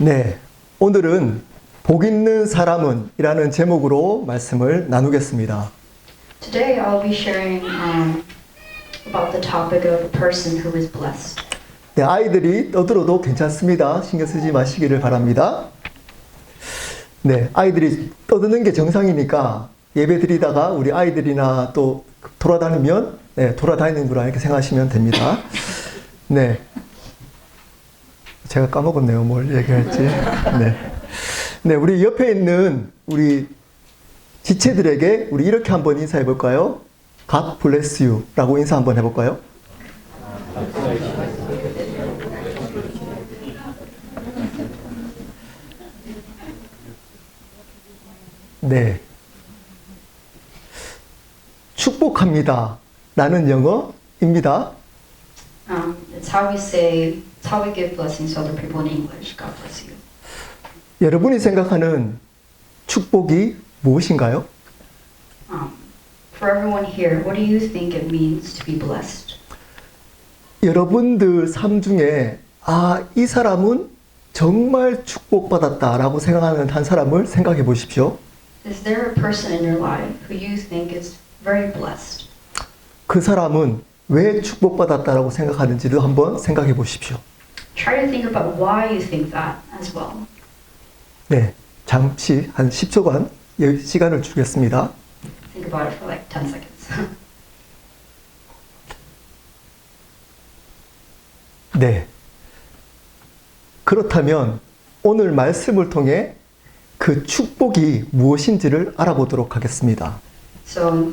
네, 오늘은 복 있는 사람은 이라는 제목으로 말씀을 나누겠습니다. Today I'll be sharing about the topic of a person who is blessed. 네, 아이들이 떠들어도 괜찮습니다. 신경 쓰지 마시기를 바랍니다. 네, 아이들이 떠드는 게 정상이니까 예배 드리다가 우리 아이들이나 또 돌아다니면 돌아다니는구나 이렇게 생각하시면 됩니다. 네, 제가 까먹었네요. 뭘 얘기할지. 네, 우리 옆에 있는 우리 지체들에게 우리 이렇게 한번 인사해 볼까요? God bless you 라고 인사 한번 해볼까요? 네. 축복합니다. 라는 영어입니다. It's how we give blessings to other people in English. God bless you. 여러분이 생각하는 축복이 무엇인가요? For everyone here, what do you think it means to be blessed? 여러분들 삶 중에 이 사람은 정말 축복받았다라고 생각하는 한 사람을 생각해 보십시오. Is there a person in your life who you think is very blessed? 그 사람은 왜 축복받았다라고 생각하는지도 한번 생각해 보십시오. Try to think about why you think that as well. 네, 잠시 한 10초간 시간을 주겠습니다. Think about it for like 10 seconds. 네. 그렇다면 오늘 말씀을 통해 그 축복이 무엇인지를 알아보도록 하겠습니다. So,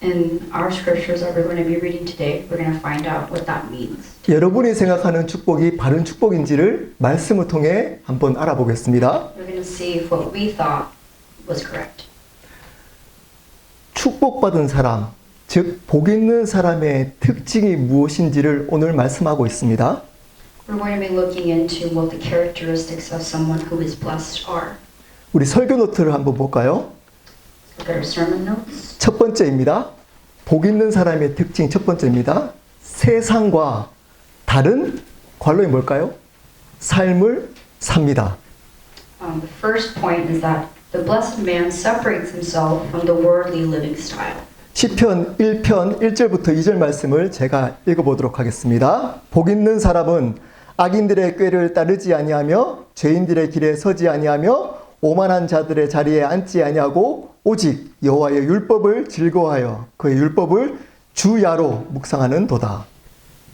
in our scriptures that we're going to be reading today, we're going to find out what that means. 여러분이 생각하는 축복이 바른 축복인지를 말씀을 통해 한번 알아보겠습니다. We're going to see if what we thought was correct. 축복받은 사람, 즉 복 있는 사람의 특징이 무엇인지를 오늘 말씀하고 있습니다. We're going to be looking into what the characteristics of someone who is blessed are. 우리 설교 노트를 한번 볼까요? Look at our sermon notes. 첫 번째입니다. 복 있는 사람의 특징 첫 번째입니다. 세상과 다른 관로이 뭘까요? 삶을 삽니다. The first point is that the blessed man separates himself from the worldly living style. 시편 1편 1절부터 2절 말씀을 제가 읽어보도록 하겠습니다. 복 있는 사람은 악인들의 꾀를 따르지 아니하며 죄인들의 길에 서지 아니하며 오만한 자들의 자리에 앉지 아니하고 오직 여호와의 율법을 즐거워하여 그의 율법을 주야로 묵상하는 도다.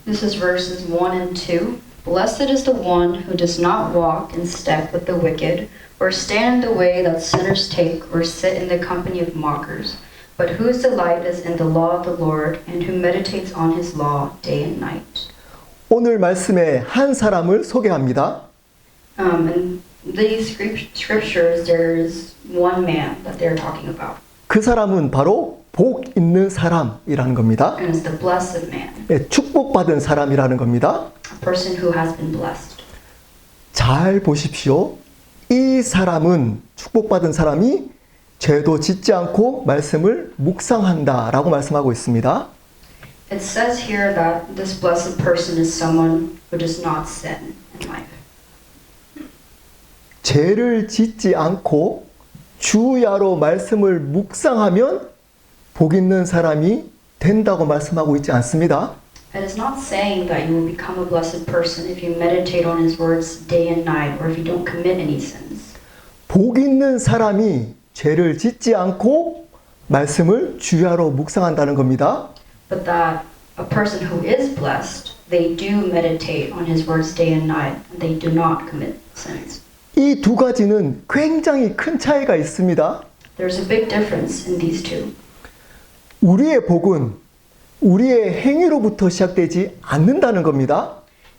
This is verses 1 and 2. Blessed is the one who does not walk in step with the wicked, or stand in the way that sinners take, or sit in the company of mockers, but whose delight is in the law of the Lord, and who meditates on his law day and night. 오늘 말씀에 한 사람을 소개합니다. In these scriptures, there is one man that they're talking about. 그 사람은 바로 복 있는 사람이라는 겁니다. And it's the blessed man, 네, 축복받은 사람이라는 겁니다. a person who has been blessed. 잘 보십시오. 이 사람은 축복받은 사람이 죄도 짓지 않고 말씀을 묵상한다라고 말씀하고 있습니다. It says here that this blessed person is someone who does not sin in life. 죄를 짓지 않고 주야로 말씀을 묵상하면 복 있는 사람이 된다고 말씀하고 있지 않습니다. It is not saying that you will become a blessed person if you meditate on his words day and night or if you don't commit any sins. 복 있는 사람이 죄를 짓지 않고 말씀을 주야로 묵상한다는 겁니다. But that a person who is blessed, they do meditate on his words day and night and they do not commit sins. 이 두 가지는 굉장히 큰 차이가 있습니다. There's a big difference in these two. 우리의 복은 우리의 행위로부터 시작되지 않는다는 겁니다.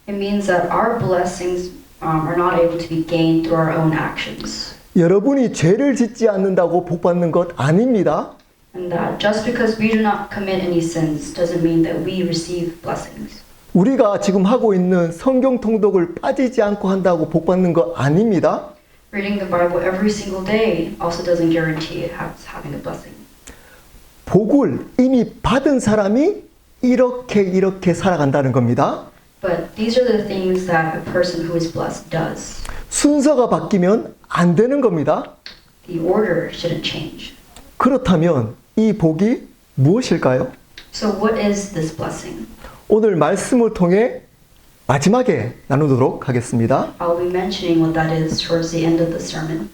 It means that our blessings are not able to be gained through our own actions. 여러분이 죄를 짓지 않는다고 복 받는 것 아닙니다. And that just because we do not commit any sins doesn't mean that we receive blessings. 우리가 지금 하고 있는 성경 통독을 빠지지 않고 한다고 복 받는 것 아닙니다. Reading the Bible every single day also doesn't guarantee having a blessing. 복을 이미 받은 사람이 이렇게 살아간다는 겁니다. But these are the things that a person who is blessed does. 순서가 바뀌면 안 되는 겁니다. The order shouldn't change. 그렇다면 이 복이 무엇일까요? So what is this blessing? 오늘 말씀을 통해 마지막에 나누도록 하겠습니다. I'll be mentioning what that is towards the end of the sermon.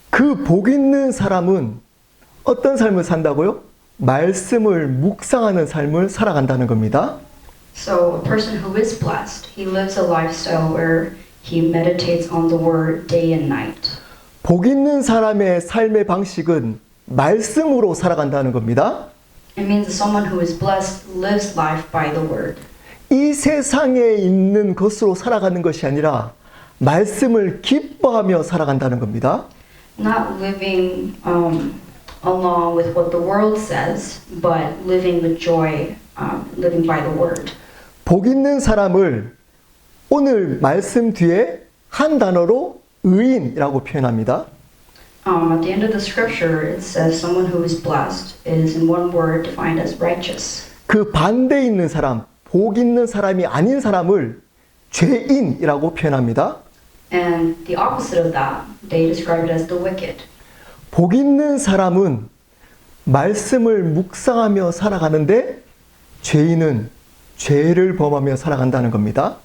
그 복 있는 사람은 어떤 삶을 산다고요? 말씀을 묵상하는 삶을 살아간다는 겁니다. So a person who is blessed, he lives a lifestyle where he meditates on the word day and night. 복 있는 사람의 삶의 방식은 말씀으로 살아간다는 겁니다. It means that someone who is blessed lives life by the word. 이 세상에 있는 것으로 살아가는 것이 아니라 말씀을 기뻐하며 살아간다는 겁니다. Not living along with what the world says, but living with joy, living by the word. 복 있는 사람을 오늘 말씀 뒤에 한 단어로 의인이라고 표현합니다. At the end of the scripture, it says someone who is blessed is in one word defined as righteous. 그 반대에 있는 사람, 복 있는 사람이 아닌 사람을 죄인이라고 표현합니다. And the opposite of that, they describe it as the wicked. 복 있는 사람은 말씀을 묵상하며 살아가는데 죄인은 죄를 범하며 살아간다는 겁니다.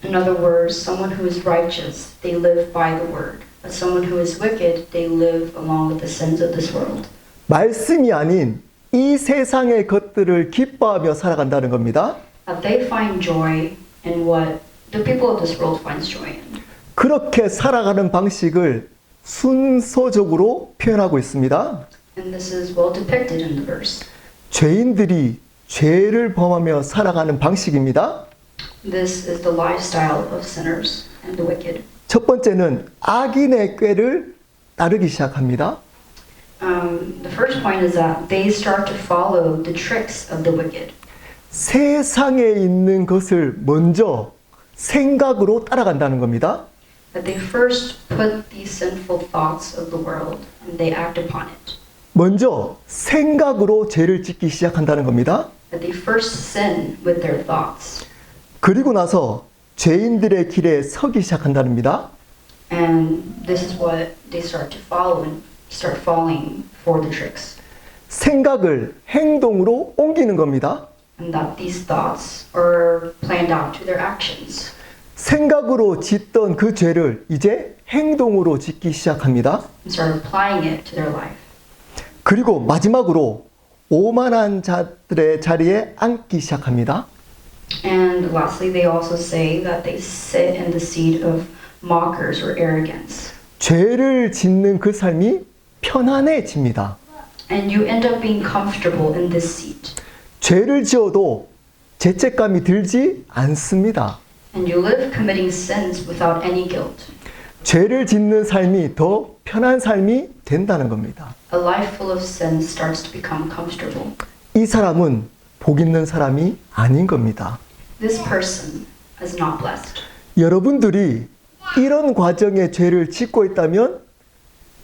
In other words, someone who is righteous, they live by the word. But someone who is wicked, they live along with the sins of this world. 말씀이 아닌 이 세상의 것들을 기뻐하며 살아간다는 겁니다. That they find joy in what the people of this world finds joy in. 그렇게 살아가는 방식을 순서적으로 표현하고 있습니다. And this is well depicted in the verse. 죄인들이 죄를 범하며 살아가는 방식입니다. This is the lifestyle of sinners and the wicked. 첫 번째는 악인의 꾀를 따르기 시작합니다. The first point is that they start to follow the tricks of the wicked. 세상에 있는 것을 먼저 생각으로 따라간다는 겁니다. That they first put these sinful thoughts of the world and they act upon it. 먼저 생각으로 죄를 짓기 시작한다는 겁니다. That they first sin with their thoughts. 그리고 나서 죄인들의 길에 서기 시작한다는 겁니다. And this is what they start to follow and start falling for the tricks. 생각을 행동으로 옮기는 겁니다. And that these thoughts are planned out to their actions. 생각으로 짓던 그 죄를 이제 행동으로 짓기 시작합니다. And start applying it to their life. 그리고 마지막으로 오만한 자들의 자리에 앉기 시작합니다. And lastly, they also say that they sit in the seat of mockers or arrogance. 죄를 짓는 그 삶이 편안해집니다. And you end up being comfortable in this seat. 죄를 지어도 죄책감이 들지 않습니다. And you live committing sins without any guilt. 죄를 짓는 삶이 더 편한 삶이 된다는 겁니다. A life full of sin starts to become comfortable. 이 사람은 복 있는 사람이 아닌 겁니다. This person is not blessed. 여러분들이 이런 과정의 죄를 짓고 있다면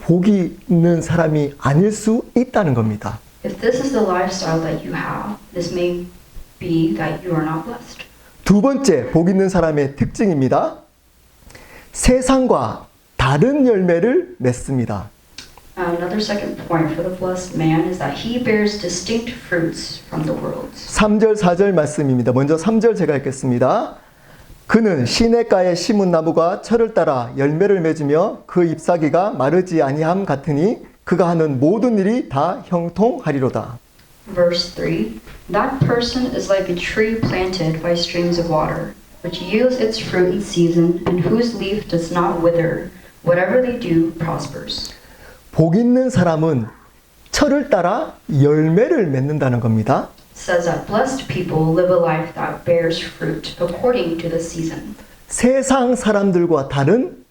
복이 있는 사람이 아닐 수 있다는 겁니다. If this is the lifestyle that you have, this may be that you are not blessed. 두 번째 복 있는 사람의 특징입니다. 세상과 다른 열매를 맺습니다. Another second point for the blessed man is that he bears distinct fruits from the world. 3절 4절 말씀입니다. 먼저 3절 제가 읽겠습니다. 그는 시냇가에 심은 나무가 철을 따라 열매를 맺으며 그 잎사귀가 마르지 아니함 같으니 그가 하는 모든 일이 다 형통하리로다. Verse 3, that person is like a tree planted by streams of water, which yields its fruit in season, and whose leaf does not wither. Whatever they do prospers. 복 있는 사람은 철을 따라 열매를 맺는다는 겁니다. Says that blessed people live a life that bears fruit according to the season. 세상 사람들과 다른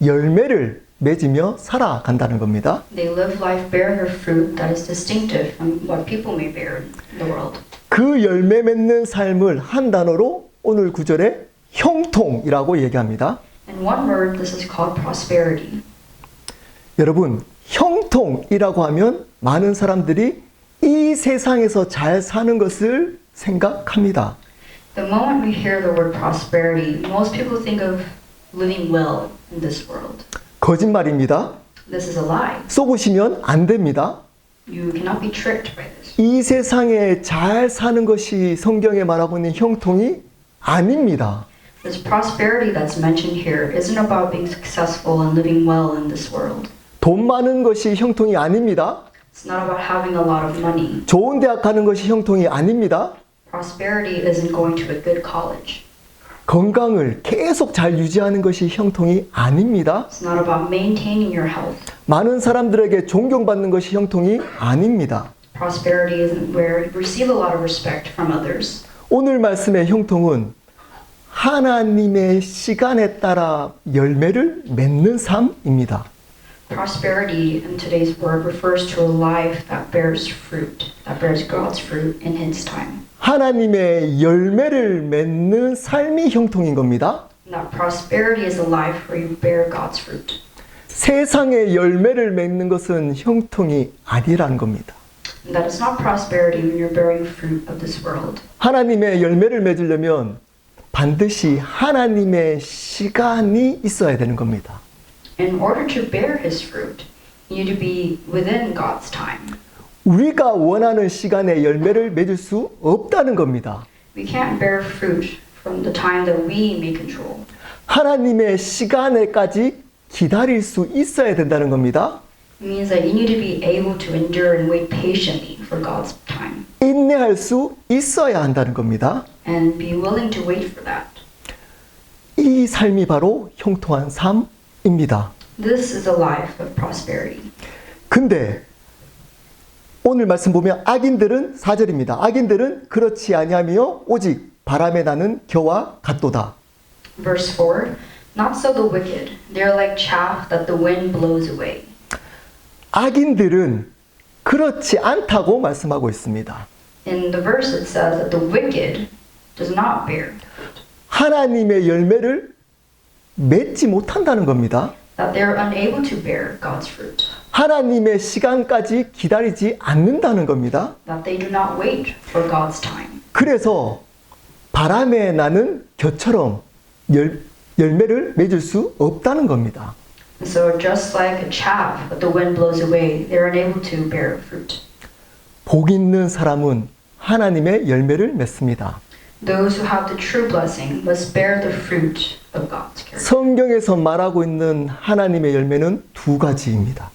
열매를 맺으며 살아간다는 겁니다. They live life bearing a fruit that is distinctive from what people may bear in the world. 그 열매 맺는 삶을 한 단어로 오늘 구절에 형통이라고 얘기합니다. In one word, this is called prosperity. 여러분, 형통이라고 하면 많은 사람들이 이 세상에서 잘 사는 것을 생각합니다. The moment we hear the word prosperity, most people think of living well in this world. 거짓말입니다. This is a lie. 속으시면 안 됩니다. You cannot be tricked by this. 이 세상에 잘 사는 것이 성경에 말하고 있는 형통이 아닙니다. This prosperity that's mentioned here isn't about being successful and living well in this world. 돈 많은 것이 형통이 아닙니다. It's not about having a lot of money. 좋은 대학 가는 것이 형통이 아닙니다. Prosperity isn't going to a good college. 건강을 계속 잘 유지하는 것이 형통이 아닙니다. It's not about maintaining your health. 많은 사람들에게 존경받는 것이 형통이 아닙니다. Prosperity isn't where you receive a lot of respect from others. 오늘 말씀의 형통은 하나님의 시간에 따라 열매를 맺는 삶입니다. Prosperity in today's word refers to a life that bears fruit, that bears God's fruit in His time. 하나님의 열매를 맺는 삶이 형통인 겁니다. And that prosperity is a life where you bear God's fruit. 세상의 열매를 맺는 것은 형통이 아니라는 겁니다. And that is not prosperity when you're bearing fruit of this world. 하나님의 열매를 맺으려면 반드시 하나님의 시간이 있어야 되는 겁니다. In order to bear His fruit, you need to be within God's time. 우리가 원하는 시간에 열매를 맺을 수 없다는 겁니다. We can't bear fruit from the time that we may control. 하나님의 시간에까지 기다릴 수 있어야 된다는 겁니다. It means that you need to be able to endure and wait patiently for God's time 인내할 수 있어야 한다는 겁니다. and be willing to wait for that. 이 삶이 바로 형통한 삶입니다. This is a life of prosperity. 근데 오늘 말씀 보면 악인들은 4절입니다. 악인들은 그렇지 아니하며 오직 바람에 나는 겨와 같도다. Verse 4, Not so the wicked, they are like chaff that the wind blows away. 악인들은 그렇지 않다고 말씀하고 있습니다. In the verse it says that the wicked does not bear, 하나님의 열매를 맺지 못한다는 겁니다. that they are unable to bear God's fruit, 하나님의 시간까지 기다리지 않는다는 겁니다. that they do not wait for God's time. 그래서 바람에 나는 겨처럼 열매를 맺을 수 없다는 겁니다. And so just like a chaff that the wind blows away, they are unable to bear fruit. 복 있는 사람은 하나님의 열매를 맺습니다. Those who have the true blessing must bear the fruit of God's character. 성경에서 말하고 있는 하나님의 열매는 두 가지입니다.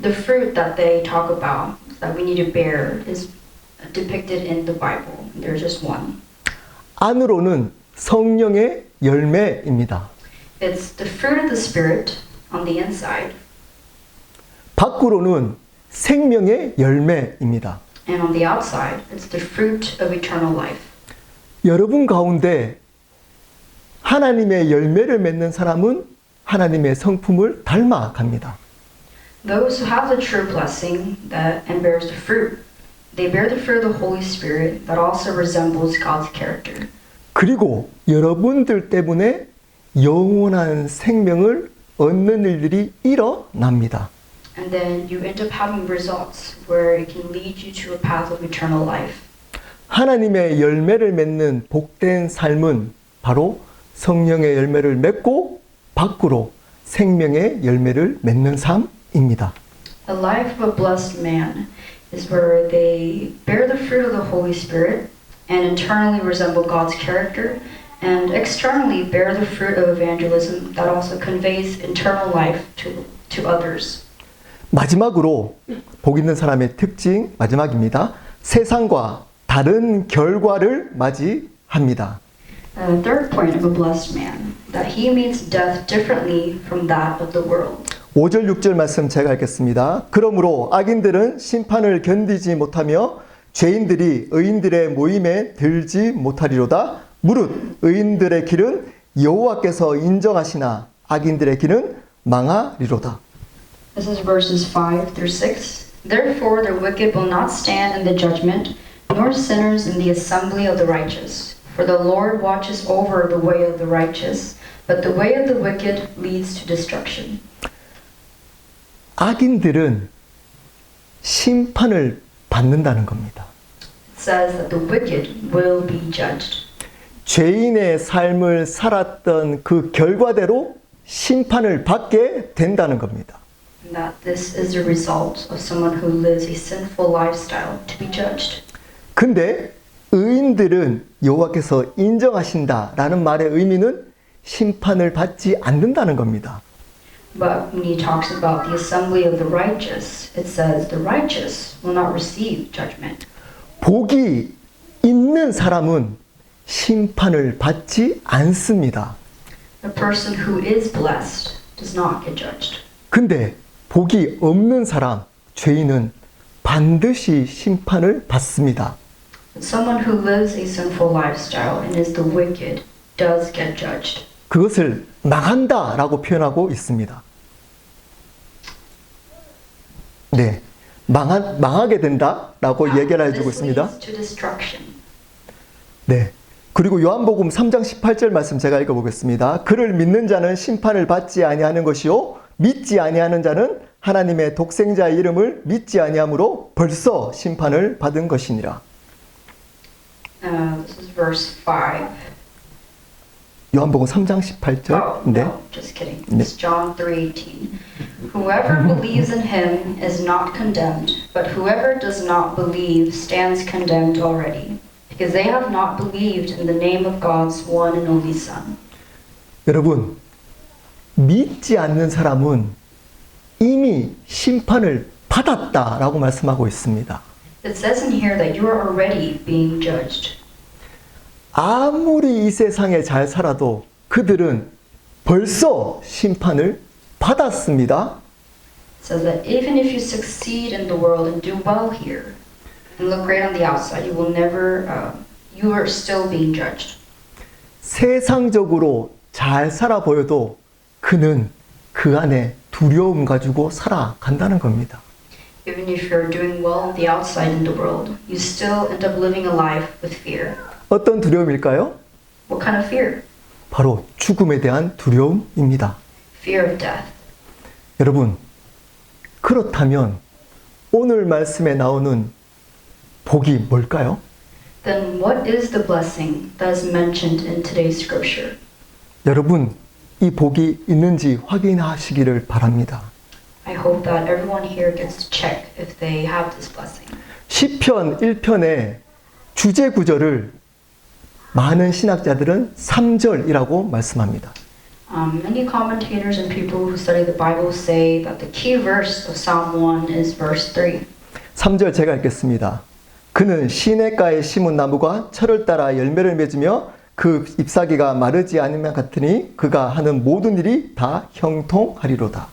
The fruit that they talk about that we need to bear is depicted in the Bible. There's just one. 안으로는 성령의 열매입니다. It's the fruit of the Spirit on the inside, 밖으로는 생명의 열매입니다. and on the outside, it's the fruit of eternal life. 여러분 가운데 하나님의 열매를 맺는 사람은 하나님의 성품을 닮아갑니다. Those who have the true blessing that and bears the fruit, they bear the fruit of the Holy Spirit that also resembles God's character. 그리고 여러분들 때문에 영원한 생명을 얻는 일들이 일어납니다. And then you end up having results where it can lead you to a path of eternal life. 하나님의 열매를 맺는 복된 삶은 바로 성령의 열매를 맺고 밖으로 생명의 열매를 맺는 삶입니다. The life of a blessed man is where they bear the fruit of the Holy Spirit and internally resemble God's character and externally bear the fruit of evangelism that also conveys eternal life to others. 마지막으로 복 있는 사람의 특징 마지막입니다. 세상과 다른 결과를 맞이합니다. The third point of a blessed man, that he meets death differently from that of the world. 5절 6절 말씀 제가 읽겠습니다. 그러므로 악인들은 심판을 견디지 못하며 죄인들이 의인들의 모임에 들지 못하리로다. 무릇 의인들의 길은 여호와께서 인정하시나 악인들의 길은 망하리로다. This is verses 5 through 6. Therefore the wicked will not stand in the judgment, nor sinners in the assembly of the righteous. For the Lord watches over the way of the righteous, but the way of the wicked leads to destruction. 악인들은 심판을 받는다는 겁니다. It says that the wicked will be judged. 죄인의 삶을 살았던 그 결과대로 심판을 받게 된다는 겁니다. And that this is the result of someone who lives a sinful lifestyle to be judged. 근데 의인들은 여호와께서 인정하신다라는 말의 의미는 심판을 받지 않는다는 겁니다. But when he talks about the assembly of the righteous, it says the righteous will not receive judgment. 복이 있는 사람은 심판을 받지 않습니다. The person who is blessed does not get judged. 근데 복이 없는 사람, 죄인은 반드시 심판을 받습니다. But someone who lives a sinful lifestyle and is the wicked does get judged. 그것을 망한다라고 표현하고 있습니다. 네, 망하게 된다라고 얘기를 해주고 This 있습니다. leads to destruction. 네. 그리고 요한복음 3장 18절 말씀 제가 읽어보겠습니다. 그를 믿는 자는 심판을 받지 아니하는 것이요 믿지 아니하는 자는 하나님의 독생자의 이름을 믿지 아니함으로 벌써 심판을 받은 것이니라. This is verse 5. 요한복음 3장 18절. Oh, 네. no, just kidding. 네. It's John 3:18. Whoever believes in him is not condemned, but whoever does not believe stands condemned already, because they have not believed in the name of God's one and only Son. 여러분, 믿지 않는 사람은 이미 심판을 받았다라고 말씀하고 있습니다. It says in here that you are already being judged. 아무리 이 세상에 잘 살아도 그들은 벌써 심판을 받았습니다. It says that even if you succeed in the world and do well here, and look great on the outside, you are still being judged. 세상적으로 잘 살아 보여도 그는 그 안에 두려움 가지고 살아간다는 겁니다. Even if you're doing well on the outside in the world, you still end up living a life with fear. 어떤 두려움일까요? What kind of fear? 바로 죽음에 대한 두려움입니다. Fear of death. 여러분, 그렇다면 오늘 말씀에 나오는 복이 뭘까요? Then what is the blessing that is mentioned in today's scripture? 여러분, 이 복이 있는지 확인하시기를 바랍니다. I hope that everyone here gets to check if they have this blessing. 시편 1편의 주제 구절을 많은 신학자들은 3절이라고 말씀합니다. Many commentators and people who study the Bible say that the key verse of Psalm 1 is verse 3. 3절 제가 읽겠습니다. 그는 시냇가에 심은 나무가 철을 따라 열매를 맺으며 그 잎사귀가 마르지 않으면 같으니 그가 하는 모든 일이 다 형통하리로다.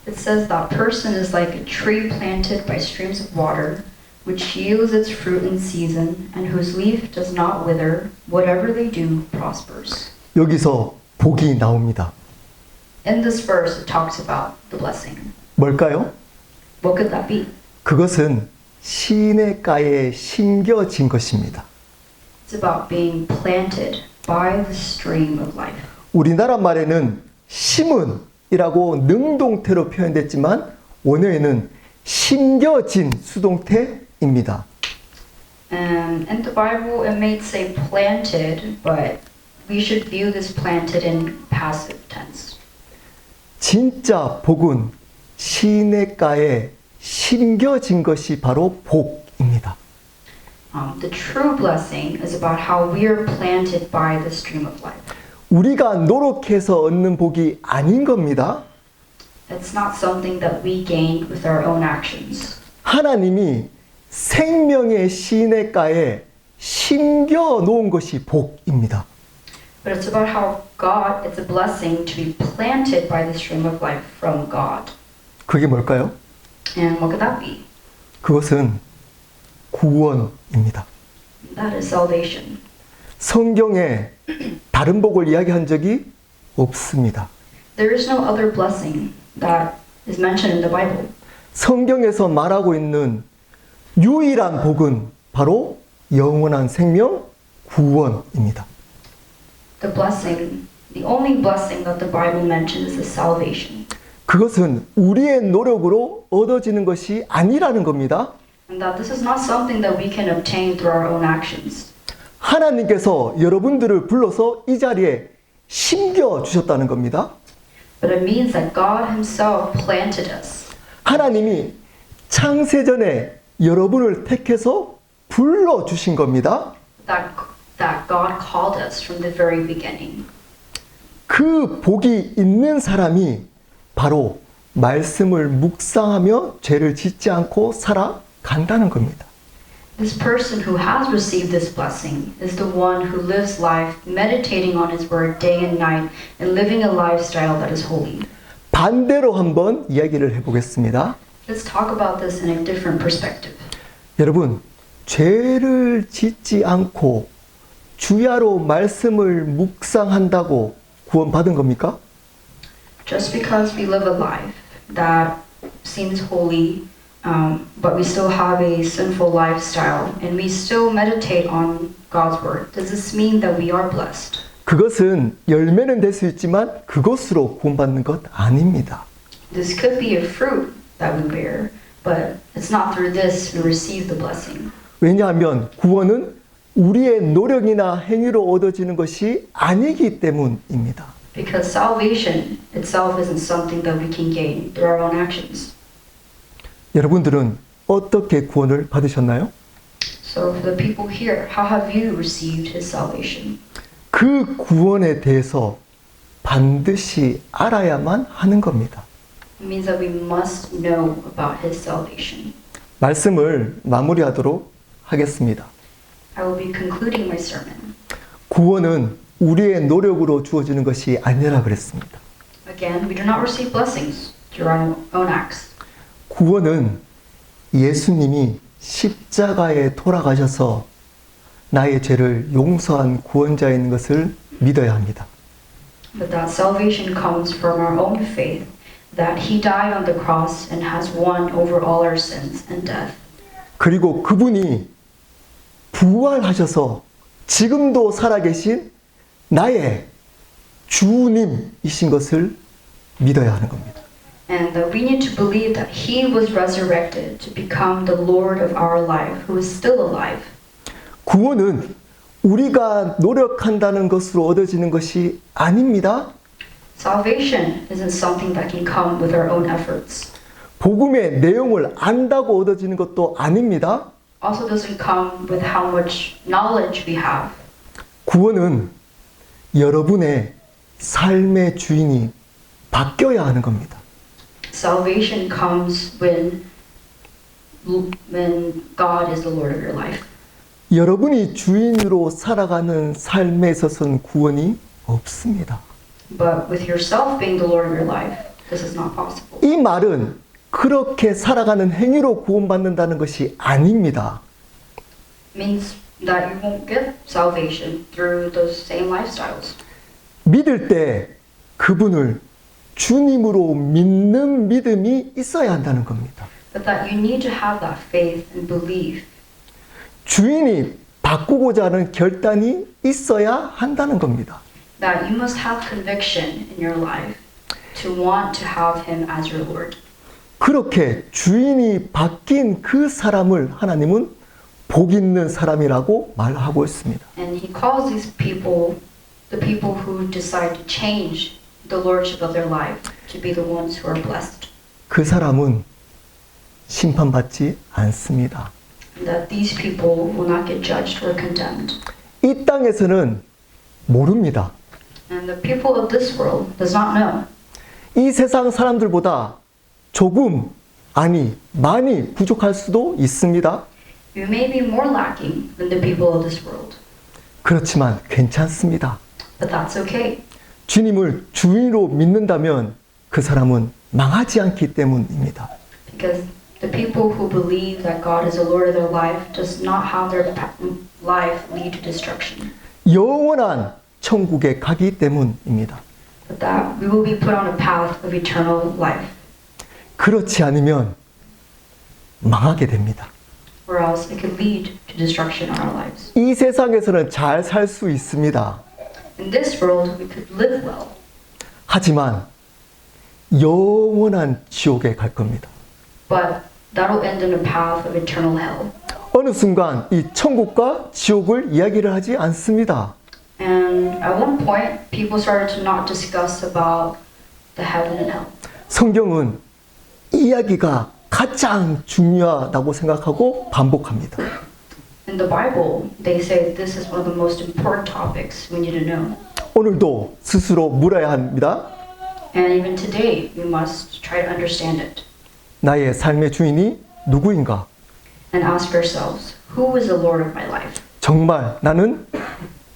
It says that person is like a tree planted by streams of water, which yields its fruit in season, and whose leaf does not wither. Whatever they do prospers. 여기서 복이 나옵니다. In this verse, it talks about the blessing. 뭘까요? What could that be? 그것은 시냇가에 심겨진 것입니다. It's about being planted by the stream of life. 우리나라 말에는 심은이라고 능동태로 표현됐지만 원어에는 심겨진 수동태입니다. And in the Bible, it may say planted, but we should view this planted in passive tense. 진짜 복은 시냇가에 심겨진 것이 바로 복입니다. The true blessing is about how we are planted by the stream of life. 우리가 노력해서 얻는 복이 아닌 겁니다. It's not something that we gained with our own actions. 하나님이 생명의 시냇가에 심겨 놓은 것이 복입니다. But it's about how God, it's a blessing to be planted by the stream of life from God. 그게 뭘까요? And what could that be? 그것은 구원입니다. That is salvation. 성경에 다른 복을 이야기한 적이 없습니다. There is no other blessing that is mentioned in the Bible. 성경에서 말하고 있는 유일한 복은 바로 영원한 생명 구원입니다. The blessing, the only blessing that the Bible mentions is salvation. 그것은 우리의 노력으로 얻어지는 것이 아니라는 겁니다. And that this is not something that we can obtain through our own actions. 하나님께서 여러분들을 불러서 이 자리에 심겨 주셨다는 겁니다. But it means that God Himself planted us. 하나님이 창세전에 여러분을 택해서 불러 주신 겁니다. That God called us from the very beginning. 그 복이 있는 사람이 바로 말씀을 묵상하며 죄를 짓지 않고 살아간다는 겁니다. This person who has received this blessing is the one who lives life meditating on His Word day and night and living a lifestyle that is holy. 반대로 한번 이야기를 해보겠습니다. Let's talk about this in a different perspective. 여러분, 죄를 짓지 않고 주야로 말씀을 묵상한다고 구원받은 겁니까? Just because we live a life that seems holy, but we still have a sinful lifestyle and we still meditate on God's Word, does this mean that we are blessed? 그것은 열매는 될 수 있지만 그것으로 구원받는 것 아닙니다. This could be a fruit that we bear, but it's not through this we receive the blessing. 왜냐하면 구원은 우리의 노력이나 행위로 얻어지는 것이 아니기 때문입니다. Because salvation itself isn't something that we can gain through our own actions. 여러분들은 어떻게 구원을 받으셨나요? So for the people here, how have you received His salvation? 그 구원에 대해서 반드시 알아야만 하는 겁니다. It means that we must know about His salvation. 말씀을 마무리하도록 하겠습니다. I will be concluding my sermon. 구원은 우리의 노력으로 주어지는 것이 아니라 그랬습니다. Again, we do not receive blessings through our own acts. 구원은 예수님이 십자가에 돌아가셔서 나의 죄를 용서한 구원자인 것을 믿어야 합니다. But that salvation comes from our own faith, that He died on the cross and has won over all our sins and death. 그리고 그분이 부활하셔서 지금도 살아계신 나의 주님이신 것을 믿어야 하는 겁니다. And that we need to believe that He was resurrected to become the Lord of our life, who is still alive. 구원은 우리가 노력한다는 것으로 얻어지는 것이 아닙니다. Salvation isn't something that can come with our own efforts. 복음의 내용을 안다고 얻어지는 것도 아닙니다. Also doesn't come with how much knowledge we have. 구원은 여러분의 삶의 주인이 바뀌어야 하는 겁니다. Salvation comes when God is the Lord of your life. 여러분이 주인으로 살아가는 삶에 있어서는 구원이 없습니다. But with yourself being the Lord of your life, this is not possible. 이 말은 그렇게 살아가는 행위로 구원받는다는 것이 아닙니다. It means that you won't get salvation through those same lifestyles. 믿을 때 그분을 주님으로 믿는 믿음이 있어야 한다는 겁니다. But that you need to have that faith and belief. 주인이 바꾸고자 하는 결단이 있어야 한다는 겁니다. That you must have conviction in your life to want to have Him as your Lord. 그렇게 주인이 바뀐 그 사람을 하나님은 복 있는 사람이라고 말하고 있습니다. And He calls these people the people who decide to change the lordship of their life to be the ones who are blessed. 그 사람은 심판받지 않습니다. And that these people will not get judged or condemned. 이 땅에서는 모릅니다. And the people of this world does not know. 이 세상 사람들보다 조금, 아니, 많이 부족할 수도 있습니다. You may be more lacking than the people of this world. 그렇지만 괜찮습니다. But that's okay. 주님을 주인으로 믿는다면 그 사람은 망하지 않기 때문입니다. Because the people who believe that God is the Lord of their life does not have their life lead to destruction. 영원한 천국에 가기 때문입니다. But that we will be put on a path of eternal life. 그렇지 않으면 망하게 됩니다. Or else it could lead to destruction in our lives. 이 세상에서는 잘 살 수 있습니다. In this world, we could live well. 하지만 영원한 지옥에 갈 겁니다. But that'll end in a path of eternal hell. 어느 순간 이 천국과 지옥을 이야기를 하지 않습니다. And at one point, people started to not discuss about the heaven and hell. 성경은 이야기가 가장 중요하다고 생각하고 반복합니다. In the Bible, they say this is one of the most important topics we need to know. 오늘도 스스로 물어야 합니다. And even today, we must try to understand it 나의 삶의 주인이 누구인가? and ask ourselves, who is the Lord of my life? 정말 나는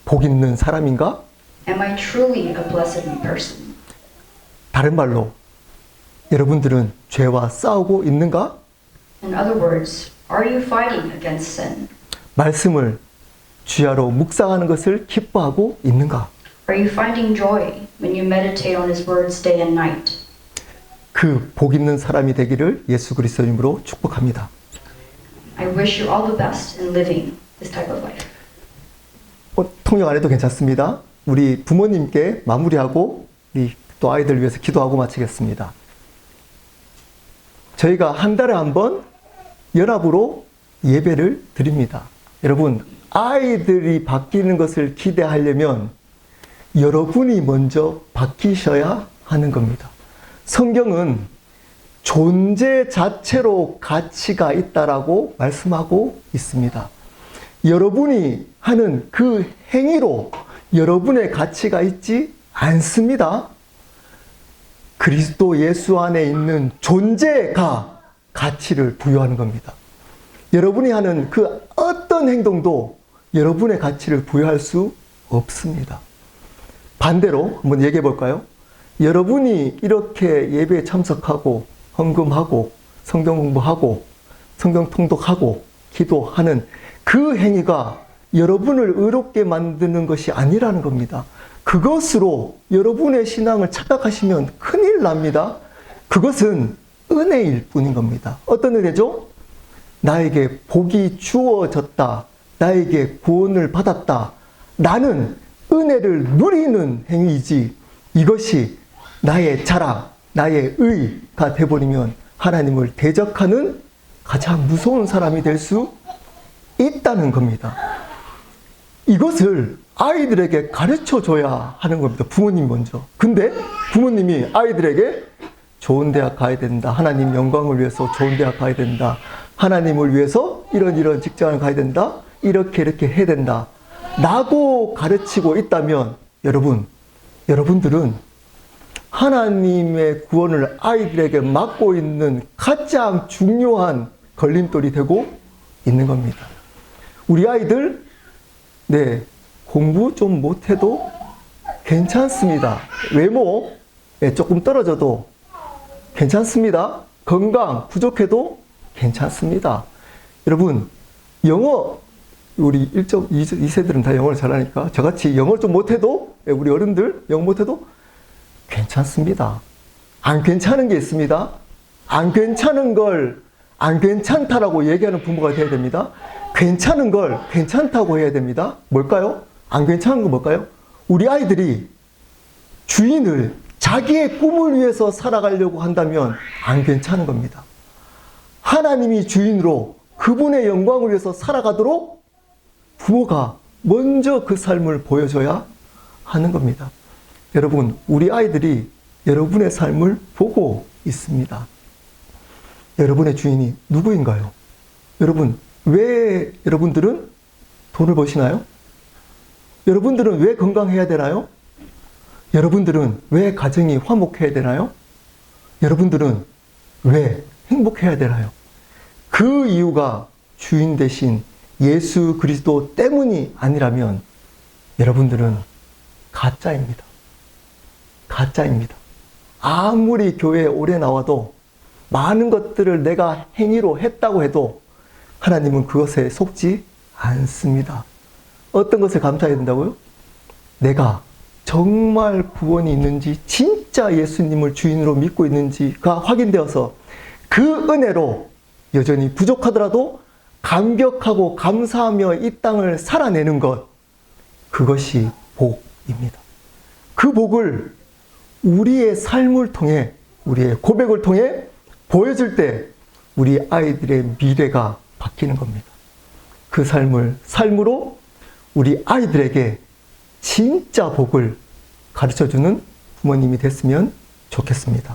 복 있는 사람인가? Am I truly a blessed person? 다른 말로 여러분들은 죄와 싸우고 있는가? In other words, are you fighting against sin? 말씀을 주야로 묵상하는 것을 기뻐하고 있는가? Are you finding joy when you meditate on His words day and night? 그 복 있는 사람이 되기를 예수 그리스도 이름으로 축복합니다. I wish you all the best in living this type of life. 통역 안 해도 괜찮습니다. 우리 부모님께 마무리하고 우리 또 아이들 위해서 기도하고 마치겠습니다. 저희가 한 달에 한 번 연합으로 예배를 드립니다. 여러분, 아이들이 바뀌는 것을 기대하려면 여러분이 먼저 바뀌셔야 하는 겁니다. 성경은 존재 자체로 가치가 있다라고 말씀하고 있습니다. 여러분이 하는 그 행위로 여러분의 가치가 있지 않습니다. 그리스도 예수 안에 있는 존재가 가치를 부여하는 겁니다. 여러분이 하는 그 어떤 행동도 여러분의 가치를 부여할 수 없습니다. 반대로 한번 얘기해 볼까요? 여러분이 이렇게 예배에 참석하고 헌금하고 성경 공부하고 성경 통독하고 기도하는 그 행위가 여러분을 의롭게 만드는 것이 아니라는 겁니다. 그것으로 여러분의 신앙을 착각하시면 큰일 납니다. 그것은 은혜일 뿐인 겁니다. 어떤 은혜죠? 나에게 복이 주어졌다. 나에게 구원을 받았다. 나는 은혜를 누리는 행위이지 이것이 나의 자랑, 나의 의가 되어버리면 하나님을 대적하는 가장 무서운 사람이 될 수 있다는 겁니다. 이것을 아이들에게 가르쳐 줘야 하는 겁니다. 부모님 먼저. 근데 부모님이 아이들에게 좋은 대학 가야 된다. 하나님 영광을 위해서 좋은 대학 가야 된다. 하나님을 위해서 이런 직장을 가야 된다. 이렇게 해야 된다. 라고 가르치고 있다면 여러분들은 하나님의 구원을 아이들에게 막고 있는 가장 중요한 걸림돌이 되고 있는 겁니다. 우리 아이들, 공부 좀 못해도 괜찮습니다. 외모 조금 떨어져도 괜찮습니다. 건강 부족해도 괜찮습니다. 여러분, 영어, 우리 1.2세들은 다 영어를 잘하니까 저같이 영어를 좀 못해도, 우리 어른들 영어 못해도 괜찮습니다. 안 괜찮은 게 있습니다. 안 괜찮은 걸 안 괜찮다라고 얘기하는 부모가 되어야 됩니다. 괜찮은 걸 괜찮다고 해야 됩니다. 뭘까요? 안 괜찮은 거 뭘까요? 우리 아이들이 주인을 자기의 꿈을 위해서 살아가려고 한다면 안 괜찮은 겁니다. 하나님이 주인으로 그분의 영광을 위해서 살아가도록 부모가 먼저 그 삶을 보여줘야 하는 겁니다. 여러분, 우리 아이들이 여러분의 삶을 보고 있습니다. 여러분의 주인이 누구인가요? 여러분, 왜 여러분들은 돈을 버시나요? 여러분들은 왜 건강해야 되나요? 여러분들은 왜 가정이 화목해야 되나요? 여러분들은 왜 행복해야 되나요? 그 이유가 주인 되신 예수 그리스도 때문이 아니라면 여러분들은 가짜입니다. 가짜입니다. 아무리 교회에 오래 나와도 많은 것들을 내가 행위로 했다고 해도 하나님은 그것에 속지 않습니다. 어떤 것을 감사해야 된다고요? 내가 정말 구원이 있는지, 진짜 예수님을 주인으로 믿고 있는지가 확인되어서 그 은혜로 여전히 부족하더라도 감격하고 감사하며 이 땅을 살아내는 것, 그것이 복입니다. 그 복을 우리의 삶을 통해, 우리의 고백을 통해 보여줄 때 우리 아이들의 미래가 바뀌는 겁니다. 그 삶으로 우리 아이들에게 진짜 복을 가르쳐주는 부모님이 됐으면 좋겠습니다.